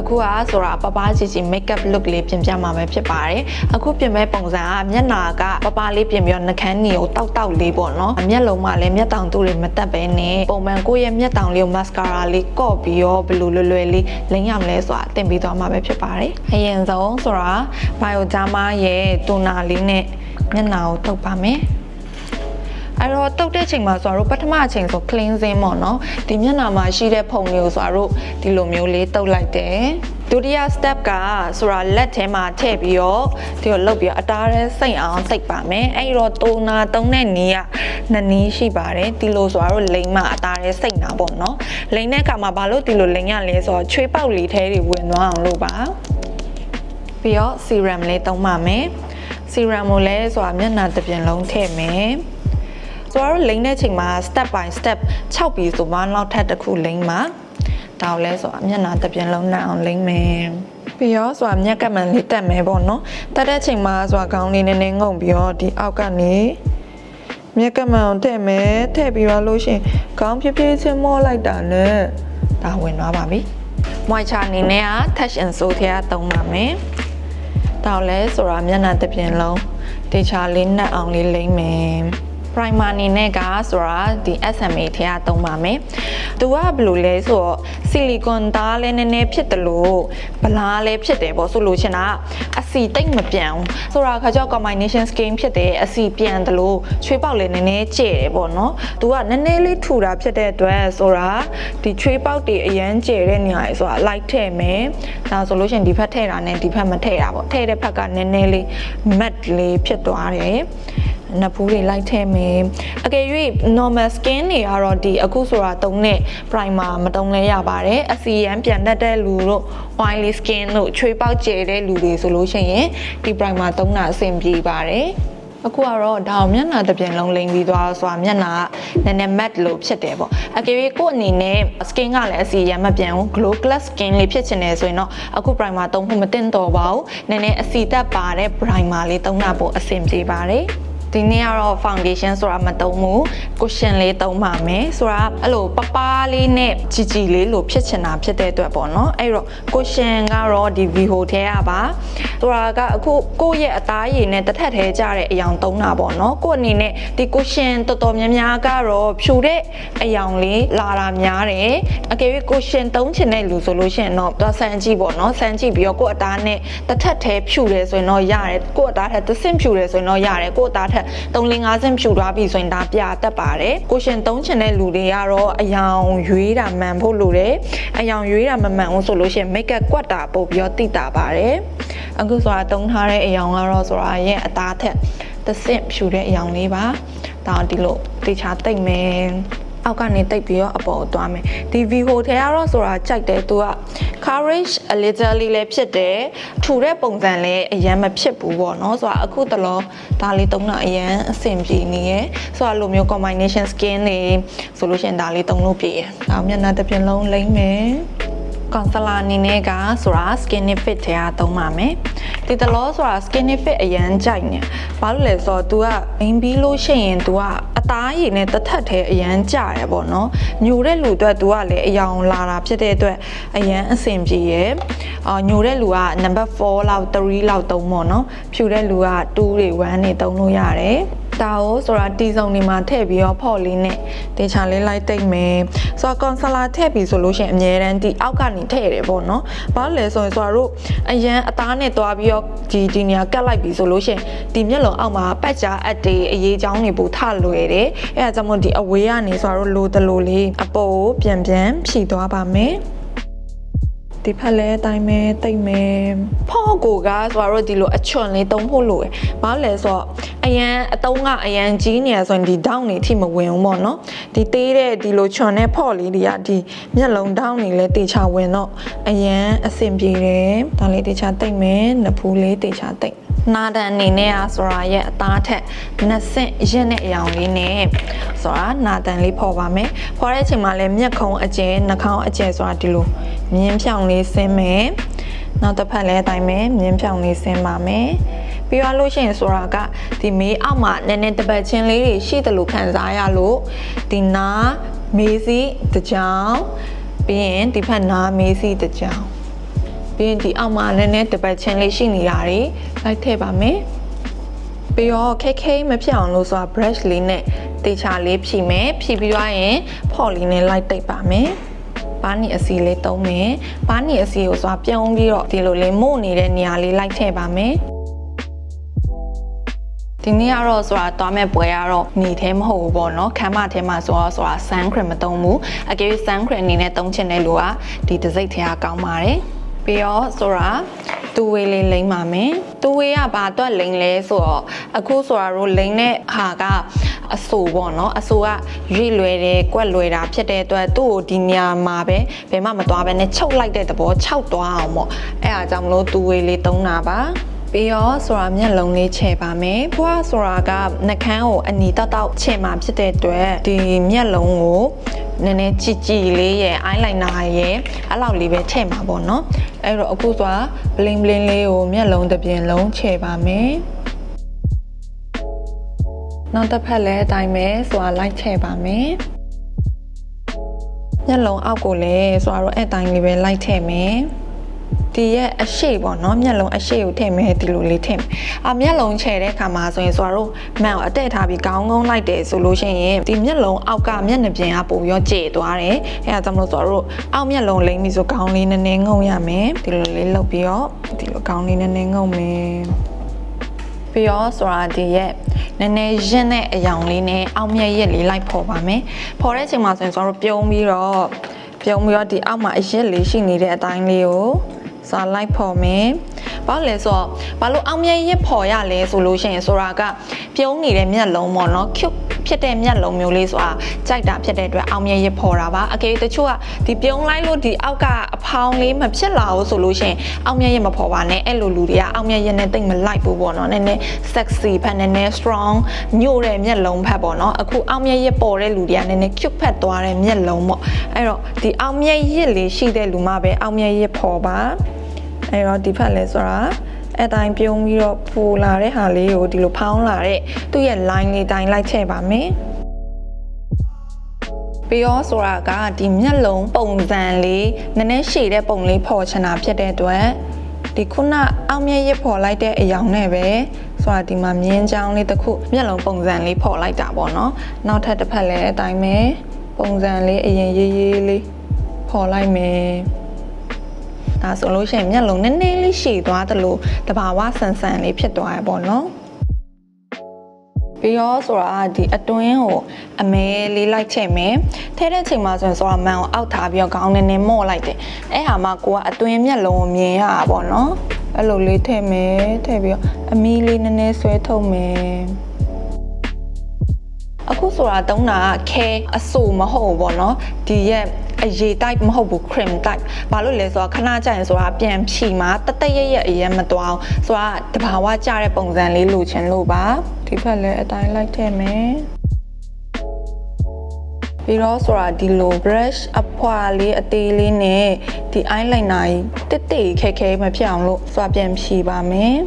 အခုကဆိုတာပပချီချီ makeup look လေးပြင်ပြမှာပဲဖြစ်ပါတယ်အခုပြင်မဲ့ပုံစံကမျက်နှာကပပလေးပြင်ပြီးတော့နှာခမ်းနီကိုတောက်လေးပေါ့နော်မျက်လုံးမှာလည်းမျက်တောင်တူတွေမတက်ပဲနဲ့ပုံမှန်ကိုယ့်ရဲ့မျက်တောင်လေးကို mascara လေးကော့ပြီးတော့ဘယ်လိုလွယ်လေးလိမ့်ရမလဲဆိုတာတင်ပြီးသွားမှာပဲဖြစ်ပါတယ်အရင်ဆုံးဆိုတာ Bioderma ရဲ့တိုနာလေးနဲ့မျက်နှာကိုတုပ်ပါမယ်အဲ့တော့တုပ်တဲ့ချိန်မှာဆိုတော့ပထမအချိန်ဆို cleansing ပေါ့နော်ဒီမျက်နှာမှာရှိတဲ့ဖုံတွေကိုဆိုတော့ဒီလိုမျိုးလေးတုပ်လိုက်တယ်ဒုတိယ step ကဆိုတာလက်ထဲမှာထည့်ပြီးတော့ဒီကိုလှုပ်ပြီးတော့အတားရဲစိတ်အောင်စိတ်ပါမယ်အဲ့တော့တိုနာသုံးတဲ့နီးကနှစ်နီးရှိပါတယ်ဒီလိုဆိုတော့လိမ့်မှအတားရဲစိတ်နာပေါ့နော်လိမ့်တဲ့အခါမှာဘာလို့ဒီလိုလိမ့်ရလဲဆိုတော့ချွေးပေါက်လေးထဲတွေဝင်သွားအောင်လုပ်ပါပြီးတော့ serum လေးသုံးပါမယ် serum ကိုလည်းဆိုတာမျက်နှာတစ်ပြင်လုံးထည့်မယ်ဆိုတော့လိမ့်တဲ့ချိန်မှာ step by step 6ပြီးဆိုမှနောက်ထပ်တစ်ခုလိမ့်မှာဒါကိုလဲဆိုတာမျက်နှာတစ်ပြင်လုံးနဲ့အောင်လိမ့်မယ်ပြီးတော့ဆိုတာမျက်ကပ်မှန်လေးတက်မယ်ပေါ့နော်တက်တဲ့ချိန်မှာဆိုတာခေါင်းလေးနည်းနည်းငုံပြီးတော့ဒီအောက်ကနေမျက်ကပ်မှန်အောင်ထည့်မယ်ထည့်ပြီးတော့လို့ရှိရင်ခေါင်းဖြည်းဖြည်းချင်းမော့လိုက်တာနဲ့ဒါဝင်သွားပါပြီ moisture အနေနဲ့က touch and soul ထဲကသုံးပါမယ်ဒါကိုလဲဆိုတာမျက်နှာတစ်ပြင်လုံးတေချာလေးနှက်အောင်လေးလိမ့်မယ် primer အနေနဲ့ကဆိုတာဒီ SMA ထဲကသုံးပါမယ်။သူကဘယ်လိုလဲဆိုတော့ silicone သားလည်းနည်းနည်းဖြစ်တယ်လို့ဗလားလည်းဖြစ်တယ်ပေါ့ဆိုလို့ရှင်တာအစီတိတ်မပြန်ဘူး။ဆိုတာခါကျတော့ combination skin ဖြစ်တယ်အစီပြန်တယ်လို့ချွေးပေါက်လည်းနည်းနည်းကျဲတယ်ပေါ့နော်။သူကနည်းနည်းလေးထူတာဖြစ်တဲ့အတွက်ဆိုတာဒီချွေးပေါက်တွေအရန်ကျဲတဲ့နေရာကြီးဆိုတာ light ထည့်မယ်။ဒါဆိုလို့ရှင်ဒီဘက်ထည့်တာနဲ့ဒီဘက်မထည့်တာပေါ့။ထည့်တဲ့ဘက်ကနည်းနည်းလေး matte လေးဖြစ်သွားတယ်။နဖူးတွေလိုက်ထည့်မယ်အကယ်၍ normal skin တွေကတော့ဒီအခုဆိုတာသုံးတဲ့ primer မသုံးလဲရပါတယ်အစီရန်ပြန်တတ်တဲ့လူတို့ oily skin တို့ချွေးပေါက်ကျဲတဲ့လူတွေဆိုလို့ရှိရင်ဒီ primer သုံးတာအဆင်ပြေပါတယ်အခုကတော့ဒါမျက်နှာတစ်ပြင်လုံးလိမ့်ပြီးသွားဆိုတာမျက်နှာကနည်းနည်း matte လို့ဖြစ်တယ်ပေါ့အကယ်၍ကိုယ့်အနေနဲ့ skin ကလည်းအစီရန်မပြန်ဘူး glow glass skin လေးဖြစ်ချင်တယ်ဆိုရင်တော့အခု primer သုံးဖို့မသင့်တော်ပါဘူးနည်းနည်းအစီတက်ပါတဲ့ primer လေးသုံးတာပို့အဆင်ပြေပါတယ်ဒီနေ့ကတော့ foundation ဆိုတာမသုံးဘူး cushion လေးသုံးပါမယ်ဆိုတာအဲ့လိုပပလေးနဲ့ကြီးလေးလို့ဖြစ်ချင်တာဖြစ်တဲ့အတွက်ပေါ့နော်အဲ့တော့ cushion ကတော့ဒီ Vivo ထဲကပါဆိုတာကအခုကိုယ့်ရဲ့အသားရည်နဲ့တစ်ထပ်ထဲကျတဲ့အယောင်သုံးတာပေါ့နော်ကိုယ့်အနေနဲ့ဒီ cushion တော်တော်များများကတော့ဖြူတဲ့အယောင်လေးလာတာများတယ်အကယ်၍ cushion သုံးချင်တဲ့လူဆိုလို့ရှိရင်တော့သွားဆန်းကြည့်ပေါ့နော်ဆန်းကြည့်ပြီးတော့ကိုယ့်အသားနဲ့တစ်ထပ်ထဲဖြူတယ်ဆိုရင်တော့ရတယ်ကိုယ့်အသားထက်တစ်ဆင့်ဖြူတယ်ဆိုရင်တော့ရတယ်ကိုယ့်အသားထက်3-5 ဆင့်ဖြူသွားပြီဆိုရင်ဒါပြတတ်ပါတယ်ကိုရှင်သုံးချင်တဲ့လူတွေကတော့အယောင်ရွေးတာမှန်ဖို့လိုတယ်အယောင်ရွေးတာမမှန်ဘူးဆိုလို့ရှိရင် make up ကွက်တာပို့ပြီးတော့တိတာပါတယ်အခုဆိုတာသုံးထားတဲ့အယောင်ကတော့ဆိုတာရဲ့အသားထက်တစ်ဆင့်ဖြူတဲ့အယောင်လေးပါဒါဒီလိုတေချာတိတ်မယ်အောက်ကနေတိတ်ပြီးတော့အပေါ်သွားမယ်ဒီ Vivo ထဲကတော့ဆိုတာကြိုက်တယ်သူက coverage a little လေးလည်းဖြစ်တယ်ထူတဲ့ပုံစံလည်းအရင်မဖြစ်ဘူးပေါ့နော်ဆိုတာအခုတလောဒါလေးသုံးတာအရင်အဆင်ပြေနေရယ်ဆိုတာလိုမျိုး combination skin တွေဆိုလို့ရှိရင်ဒါလေးသုံးလို့ပြည့်ရယ်ဒါမျက်နှာတစ်ပြင်လုံးလိမ့်မယ်concealer အနေနဲ့ကဆိုတာ Skinifit ထဲကသုံးပါမယ်ဒီတလောဆိုတာ Skinifit အရန်ကြိုက်နေဘာလို့လဲဆိုတော့ तू ကအိမ်ပြီးလို့ရှိရင် तू ကအသားရည်နဲ့တစ်ထပ်ထဲအရန်ကြရပေါ့နော်ညိုတဲ့လူအတွက် तू ကလည်းအယောင်လာတာဖြစ်တဲ့အတွက်အရန်အဆင်ပြေရယ်ညိုတဲ့လူက number 4လောက်3လောက်သုံးပေါ့နော်ဖြူတဲ့လူက2တွေ1တွေသုံးလို့ရတယ်ဒါကိုဆိုတာတီစုံတွေမှာထည့်ပြီးတော့ဖော့လေးနဲ့တေချာလေးလိုက်တိတ်မယ်ဆိုတော့ concealer ထည့်ပြီးဆိုလို့ရှိရင်အများတန်းဒီအောက်ကနေထည့်ရတယ်ပေါ့နော်ဘာလို့လဲဆိုရင်ဆိုတာတို့အရန်အသားနဲ့တွားပြီးတော့ဒီနေရာကတ်လိုက်ပြီးဆိုလို့ရှိရင်ဒီမျက်လုံးအောက်မှာပတ်ကြားအပ်တွေအရေးချောင်းတွေပို့ထလွယ်တယ်အဲဒါကြောင့်မို့ဒီအဝေးကနေဆိုတာတို့လိုတလိုလေးအပေါ်ကိုပြန်ဖြီသွားပါမယ်ဒီဖက်လဲတိုင်းမဲတိတ်မဲဖော့ကိုကဆိုတော့ဒီလိုအချွန်လေးသုံးဖို့လိုတယ်ဘာလို့လဲဆိုတော့အရန်အတုံးကအရန်ကြီးနေရဆိုရင်ဒီဒေါင်းနေထိမဝင်ဘူးပေါ့နော်ဒီသေးတဲ့ဒီလိုချွန်တဲ့ဖော့လေးတွေကဒီမျက်လုံးဒေါင်းနေလဲတေချာဝင်တော့အရန်အဆင်ပြေတယ်ဒါလေးတေချာတိတ်မယ်နဖူးလေးတေချာတိတ်နာဒန်အနေနဲ့ဆိုတာရဲ့အသားထက်နှစ်ဆင့်ရင့်တဲ့အယောင်လေးနဲ့ဆိုတာနာဒန်လေးဖော်ပါမယ်ဖော်တဲ့အချိန်မှာလည်းမျက်ခုံးအကျဲနှာခေါင်းအကျဲဆိုတာဒီလိုမြင်းဖြောင်လေးဆင်းမယ်နောက်တစ်ဖက်လည်းအတိုင်းပဲမြင်းဖြောင်လေးဆင်းပါမယ်ပြီးတော့လို့ရှိရင်ဆိုတာကဒီမေးအောက်မှာနည်းနည်းတပတ်ချင်းလေးတွေရှိတယ်လို့ခံစားရလို့ဒီနာမေးစီတစ်ကြောင်ပြီးရင်ဒီဖက်နာမေးစီတစ်ကြောင် ပြီးရင်ဒီအောက်မှာနည်းနည်းတပတ်ချင်းလေးရှိနေတာတွေလိုက်ထည့်ပါမယ်ပြီးတော့ခဲမဖြစ်အောင်လို့ဆိုတာ brush လေးနဲ့တေချာလေးဖြီမယ်ဖြီပြီးသွားရင်ဖော့လေးနဲ့လိုက်တိတ်ပါမယ်ဘာနီအစီလေးသုံးမယ်ဘာနီအစီကိုဆိုတာပြုံးပြီးတော့ဒီလိုလေးမို့နေတဲ့နေရာလေးလိုက်ထည့်ပါမယ်ဒီနေ့ကတော့ဆိုတာတွားမဲ့ပွဲကတော့နေသေးမဟုတ်ဘူးပေါ့နော်ခမ်းမထဲမှာဆိုတာ sun cream မသုံးဘူးအကယ်၍ sun cream အနေနဲ့သုံးချင်တဲ့လူကဒီတစ်စိတ်ထဲကကောင်းပါတယ်ပြီးတော့ဆိုတာတူဝေးလေးလိမ့်ပါမယ်တူဝေးကဘာအတွက်လိမ့်လဲဆိုတော့အခုဆိုတာတို့လိမ့်တဲ့ဟာကအဆူပေါ့နော်အဆူကရွေ့လွယ်တယ်ကွက်လွယ်တာဖြစ်တဲ့အတွက်သူ့ကိုဒီနေရာမှာပဲဘယ်မှမသွားဘဲနဲ့ချုပ်လိုက်တဲ့သဘောခြောက်သွားအောင်ပေါ့အဲအားကြောင့်မလို့တူဝေးလေးသုံးတာပါပြီးတော့ဆိုတာမျက်လုံးလေးချဲ့ပါမယ်။ဘွားဆိုတာကနှာခမ်းကိုအနီတောက်ချဲ့မှာဖြစ်တဲ့အတွက်ဒီမျက်လုံးကိုနည်းနည်းကြည်လေးရဲ့ eyeliner ရဲ့အဲ့လောက်လေးပဲထည့်မှာပေါ့နော်။အဲ့တော့အခုဆိုတာ bling လေးကိုမျက်လုံးတစ်ပြင်လုံးချဲ့ပါမယ်။နောက်တစ်ဖက်လည်းအတိုင်းပဲဆိုတာလိုက်ချဲ့ပါမယ်။မျက်လုံးအောက်ကိုလည်းဆိုတာတော့အဲ့တိုင်းလေးပဲလိုက်ထည့်မယ်။ဒီရဲ့အရှိပေါ့နော်မျက်လုံးအရှိကိုထည့်မယ်ဒီလိုလေးထည့်မယ်မျက်လုံးချဲတဲ့အခါမှာဆိုရင်ဆိုတော့မှန်ကိုအတက်ထားပြီးခေါင်းကုန်းလိုက်တယ်ဆိုလို့ရှိရင်ဒီမျက်လုံးအောက်ကမျက်နှာပြင်ကပို့ပြီးတော့ကျသွားတယ်အဲဒါကြောင့်မလို့ဆိုတော့အောက်မျက်လုံးလိမ့်ပြီးဆိုခေါင်းလေးနည်းနည်းငုံရမယ်ဒီလိုလေးလှုပ်ပြီးတော့ဒီလိုခေါင်းလေးနည်းနည်းငုံမယ်ပြီးတော့ဆိုတာဒီရဲ့နည်းနည်းရင့်တဲ့အယောင်လေးနဲ့အောက်မျက်ရည်လေးလိုက်ဖော်ပါမယ်ဖော်တဲ့အချိန်မှာဆိုရင်ဆိုတော့ပြုံးပြီးတော့ဒီအောက်မှာအရစ်လေးရှိနေတဲ့အတိုင်းလေးကိုစာလိုက်ဖော်မယ်။ဘာလဲဆိုတော့ဘာလို့အောင်မြတ်ရစ်ဖော်ရလဲဆိုလို့ရှိရင်ဆိုတာကပြုံးနေတဲ့မျက်လုံးပေါ့နော်။ cute ဖြစ်တဲ့မျက်လုံးမျိုးလေးဆိုတာကြိုက်တာဖြစ်တဲ့အတွက်အောင်မြတ်ရစ်ဖော်တာပါ။အကယ်၍တချို့ကဒီပြုံးလိုက်လို့ဒီအောက်ကအဖောင်းလေးမဖြစ်လာဘူးဆိုလို့ရှိရင်အောင်မြတ်ရစ်မဖော်ပါနဲ့။အဲ့လိုလူတွေကအောင်မြတ်ရစ်နဲ့တိတ်မလိုက်ဘူးပေါ့နော်။နည်းနည်း sexy ဖက်နည်းနည်း strong ညို့တဲ့မျက်လုံးဖက်ပေါ့နော်။အခုအောင်မြတ်ရစ်ပေါ်တဲ့လူတွေကနည်းနည်း cute ဖက်သွားတဲ့မျက်လုံးပေါ့။အဲ့တော့ဒီအောင်မြတ်ရစ်လေးရှိတဲ့လူမှပဲအောင်မြတ်ရစ်ဖော်ပါအဲ့တော့ဒီဖက်လဲဆိုတာအတိုင်းပြုံးပြီးတော့ပူလာတဲ့ဟာလေးကိုဒီလိုဖောင်းလာတဲ့သူ့ရဲ့ line လေးတိုင်းလိုက်ချဲ့ပါမယ်ပြီးတော့ဆိုတာကဒီမျက်လုံးပုံစံလေးနည်းနည်းရှည်တဲ့ပုံလေးဖော်ချင်တာဖြစ်တဲ့အတွက်ဒီခုနအောက်မျက်ရစ်ဖော်လိုက်တဲ့အယောင်နဲ့ပဲဆိုတာဒီမှာမြင်းချောင်းလေးတစ်ခုမျက်လုံးပုံစံလေးဖော်လိုက်တာပေါ့နော်နောက်ထပ်တစ်ဖက်လည်းအတိုင်းပဲပုံစံလေးအရင်ရေးလေးဖော်လိုက်မယ်ဒါဆိုလို့ရှိရင်မျက်လုံးနည်းနည်းလေးရှည်သွားတယ်လို့တဘာဝဆန်ဆန်လေးဖြစ်သွားရပေါ့နော်ပြီးတော့ဆိုတာဒီအတွင်းကိုအမဲလေးလိုက်ချဲ့မယ်ထဲတဲ့ချိန်မှာဆိုရင်ဆိုတာမန်ကိုအောက်ထားပြီးတော့ခေါင်းနည်းနည်းမော့လိုက်တယ်အဲ့ဟာမှကိုကအတွင်းမျက်လုံးကိုမြင်ရတာပေါ့နော်အဲ့လိုလေးထည့်မယ်ထည့်ပြီးတော့အမီလေးနည်းနည်းဆွဲထုတ်မယ်အခုဆိုတာတုံးတာခဲအဆူမဟုတ်ဘူးပေါ့နော်ဒီရဲ့အရေ type မဟုတ်ဘူး cream type ဘာလို့လဲဆိုတော့ခဏကြာရင်ဆိုတာပြန်ဖြီမှာတတရအရင်မသွားအောင်ဆိုတာတဘာဝကျတဲ့ပုံစံလေးလိုချင်လို့ပါဒီဖက်လည်းအတိုင်းလိုက်ထည့်မယ်ပြီးတော့ဆိုတာဒီလို brush အဖွာလေးအသေးလေးနဲ့ဒီ eyeliner ကြီးတိတ်ခဲမဖြစ်အောင်လို့ဆိုတာပြန်ဖြီပါမယ်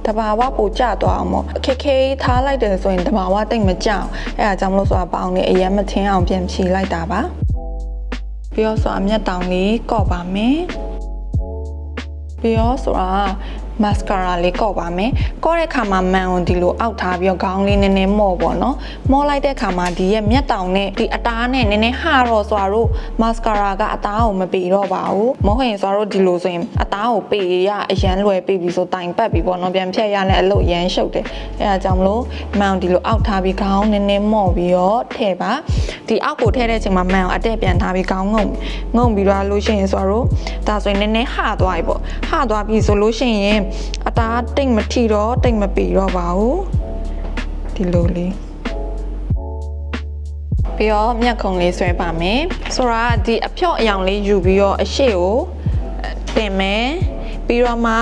တဘာဝပိုကျသွားအောင်ပေါ့ခဲထားလိုက်တယ်ဆိုရင်တဘာဝတိတ်မကြအောင်အဲဒါကြောင့်မလို့ဆိုတာပေါင်းနေအရင်မထင်းအောင်ပြန်ဖြီလိုက်တာပါပြီးတော့ဆိုတာမျက်တောင်လေးကော့ပါမယ်ပြီးတော့ဆိုတာမတ်စကာရာလေးကော့ပါမယ်ကော့တဲ့ခါမှာမန်ကိုဒီလိုအောက်ထားပြီးတော့ခေါင်းလေးနည်းနည်းမော့ပေါ့နော်မော့လိုက်တဲ့ခါမှာဒီရဲ့မျက်တောင်နဲ့ဒီအသားနဲ့နည်းနည်းဟာတော့ဆိုတာတို့မတ်စကာရာကအသားကိုမပေတော့ပါဘူးမဟုတ်ရင်ဆိုတာတို့ဒီလိုဆိုရင်အသားကိုပေရအရန်လွယ်ပေပြီးဆိုတိုင်ပတ်ပြီးပေါ့နော်ပြန်ဖြတ်ရနဲ့အလုပ်ရမ်းရှုပ်တယ်အဲဒါကြောင့်မလို့မန်ဒီလိုအောက်ထားပြီးခေါင်းနည်းနည်းမော့ပြီးတော့ထည့်ပါဒီအောက်ကိုထည့်တဲ့အချိန်မှာမန်ကိုအတက်ပြန်ထားပြီးခေါင်းငုံပြီးတော့လို့ရှိရင်ဆိုတာတို့ဒါဆိုရင်နည်းနည်းဟသွားပြီပေါ့ဟသွားပြီဆိုလို့ရှိရင်အသားတိတ်မထီတော့တိတ်မပီတော့ပါဘူးဒီလိုလေးပြီးတော့မျက်ခုံးလေးဆွဲပါမယ်ဆိုတာဒီအဖြော့အယောင်လေးယူပြီးတော့အရှိကိုတင်မယ်ပြီးတော့မှ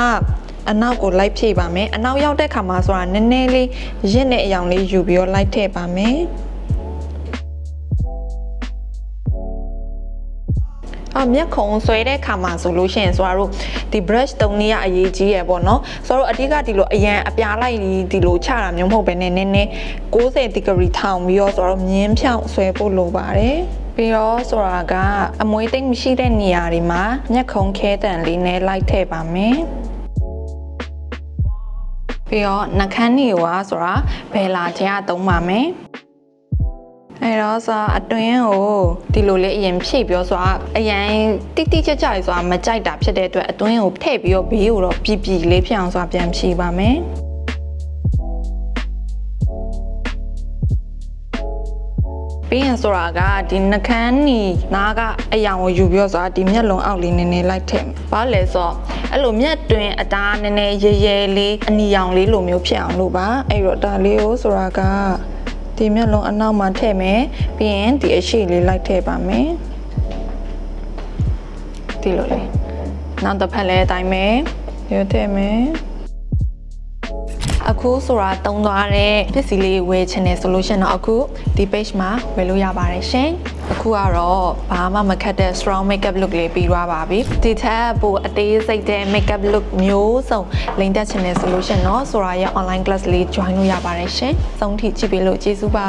အနောက်ကိုလိုက်ဖြည့်ပါမယ်အနောက်ရောက်တဲ့ခါမှာဆိုတာနည်းနည်းလေးရင့်တဲ့အယောင်လေးယူပြီးတော့လိုက်ထည့်ပါမယ်မျက်ခုံးဆွဲတဲ့ခါမှာဆိုလို့ရှိရင်ဆိုတော့ဒီ brush တုံးလေးကအရေးကြီးရပေါ့နော်ဆိုတော့အဓိကဒီလိုအရန်အပြားလိုက်ဒီလိုချတာမျိုးမဟုတ်ဘဲနဲ့နည်းနည်း60 degree ထောင်ပြီးတော့ဆိုတော့မြင်းဖြောင်းဆွဲဖို့လိုပါတယ် ပြီးတော့ဆိုတာကအမွေးသိမ့်မရှိတဲ့နေရာတွေမှာမျက်ခုံးခဲတန်လေးနဲ့လိုက်ထည့်ပါမယ်ပြီးတော့နှာခမ်းတွေကဆိုတာဘယ်လာခြင်းအသုံးပါမယ်အဲ့တော့ဆိုအတွင်းကိုဒီလိုလေးအရင်ဖြည့်ပြောဆိုတာအရင်တိတိကျကျဆိုတာမကြိုက်တာဖြစ်တဲ့အတွက်အတွင်းကိုထည့်ပြီးတော့ဘေးကိုတော့ပြပြလေးဖြစ်အောင်ဆိုတာပြန်ဖြည့်ပါမယ်ပြီးရင်ဆိုတာကဒီနှကန်းနီနားကအယောင်ကိုယူပြီးတော့ဆိုတာဒီမျက်လုံးအောက်လေးနည်းနည်းလိုက်ထည့်ဘာလဲဆိုတော့အဲ့လိုမျက်တွင်အသားနည်းနည်းရဲရဲလေးအနီရောင်လေးလိုမျိုးဖြစ်အောင်လို့ပါအဲ့တော့ဒါလေးကိုဆိုတာကဒီမျက်လုံးအနောက်မှာထည့်မယ်ပြီးရင်ဒီအရှိလေးလိုက်ထည့်ပါမယ်ဒီလိုလေးနောက်တစ်ဖက်လည်းအတိုင်းပဲရွထည့်မယ်အခုဆိုတာတုံးသွားတဲ့ပစ္စည်းလေးဝယ်ချင်တယ်ဆိုလို့ရှင်တော့အခုဒီ page မှာဝယ်လို့ရပါတယ်ရှင်အခုကတော့ဘာမှမခက်တဲ့ strong makeup look လေးပြီးသွားပါပြီဒီထက်ပိုအသေးစိတ်တဲ့ makeup look မျိုးစုံလိမ့်တက်ချင်တယ်ဆိုလို့ရှင်တော့ဆိုတာရဲ့ online class လေး join လို့ရပါတယ်ရှင်စုံထိကြည့်ပေးလို့ကျေးဇူးပါ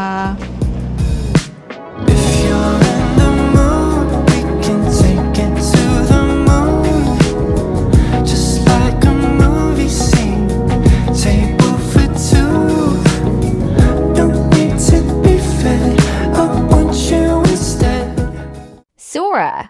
Sora